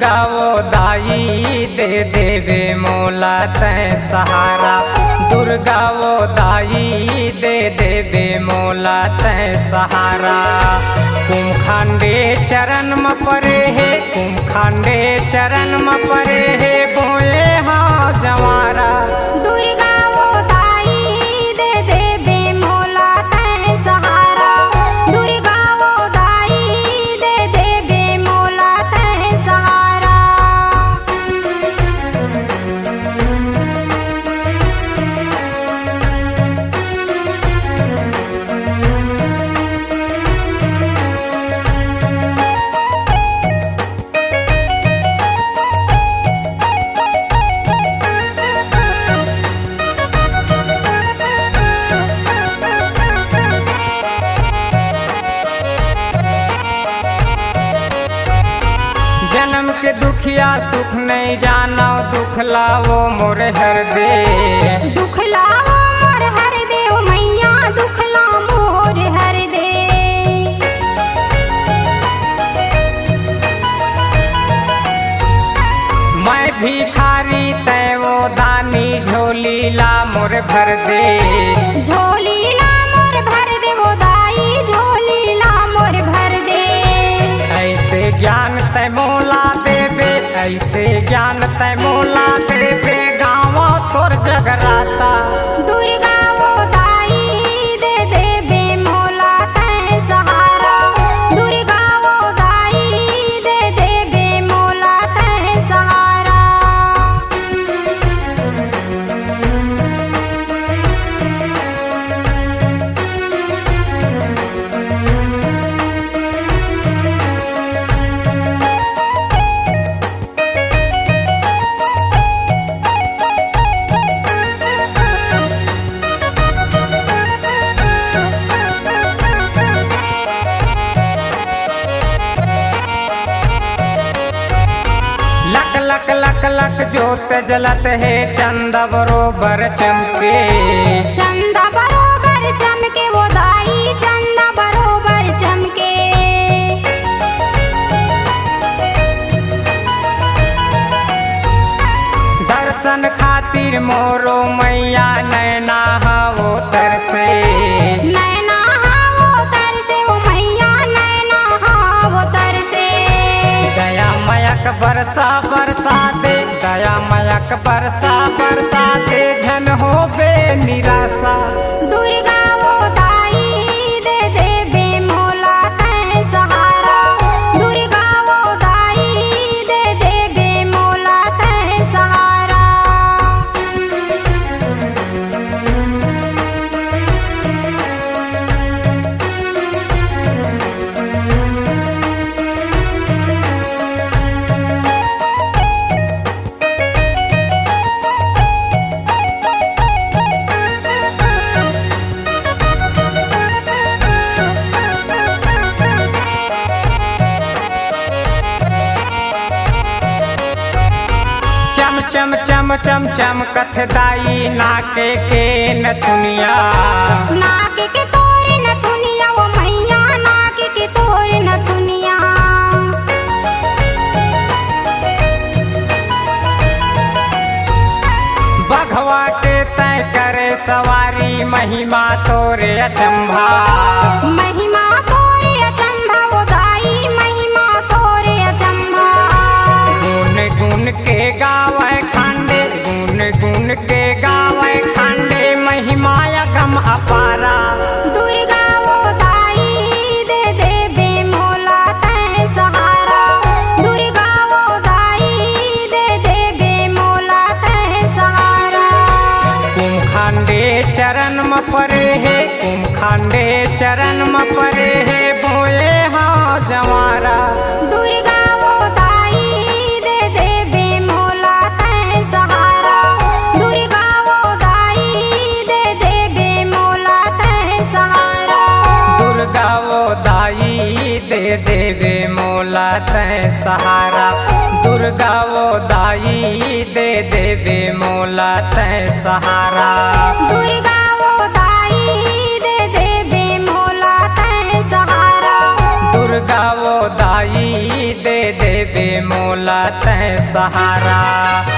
दुर्गा वो दाई दे देवे मोला तै सहारा। दुर्गा वो दाई दे देवे मोला तै सहारा। कुमखांडे चरण में परे है, कुमखांडे चरण में परे है बोए हाँ जवारा। दुर्गा वो दाई दे देवे मोला तै सहारा। दुर्गा वो दाई दे देवे मोला तै सहारा। जन्म के दुखिया सुख नहीं जाना, दुख लावो मोर हर दे। दुख लावो मोर हर दे ओ मैया, दुख ला मोर हर दे। मैं भिखारी तै वो दानी, झोली ला मोर भर दे। झोली ला मोर भर दे वो दाई, झोली ला मोर भर दे। ऐसे ज्ञान तै मोला देवे, ऐसे ज्ञान तै मोला देवे गाँव तोर जगराता। दुर्गा वो दाई दे देवे मोला तै सहारा। दुर्गा वो दाई दे देवे मोला तै सहारा। लक लक लक लक जोत जलत है, चंदा बरोबर चमके। चंदा बरोबर चमके वो दाई, चंदा बरोबर चमके। दर्शन खातिर मोरो मैया नैना वो तरसे। नैना वो तरसे वो मैया, नैना वो तरसे। दया मयक बरसा बरसा दे, दया मयक बरसा बरसा दे, धन हो बे निराशा। दुर्गा वो दाई दे देवे मोला तै सहारा। दुर्गा वो दाई दे देवे मोला तै सहारा। चम चम चम चम चम कथ दाई नाके के नथुनिया। नाक के तोरे नथुनिया वो मैया, नाक के तोरे नथुनिया। बघवा के तय करे सवारी, महिमा तोरे अचंभा। महिमा तोरे अचंभा वो दाई, महिमा तोरे अचंभा। गुन गुन के गावे खांडे, गुन गुन के गावे खांडे, महिमा अगम अपारा। दुर्गा वो दाई दे देवे मोला तै सहारा। दुर्गा वो दाई दे देवे मोला तै सहारा। कुमखांडे चरण में परे है, कुमखांडे चरण में परे है बोए हाँ जवारा। दुर्गा वो दाई दे देवे मोला तै सहारा। दुर्गा वो दाई दे देवे मोला तै सहारा। दुर्गा वो दाई दे देवे मोला तै सहारा। दुर्गा वो दाई दे देवे मोला तै सहारा। दुर्गा वो दाई दे देवे मोला तै सहारा। दुर्गा वो दाई दे देवे मोला तै सहारा।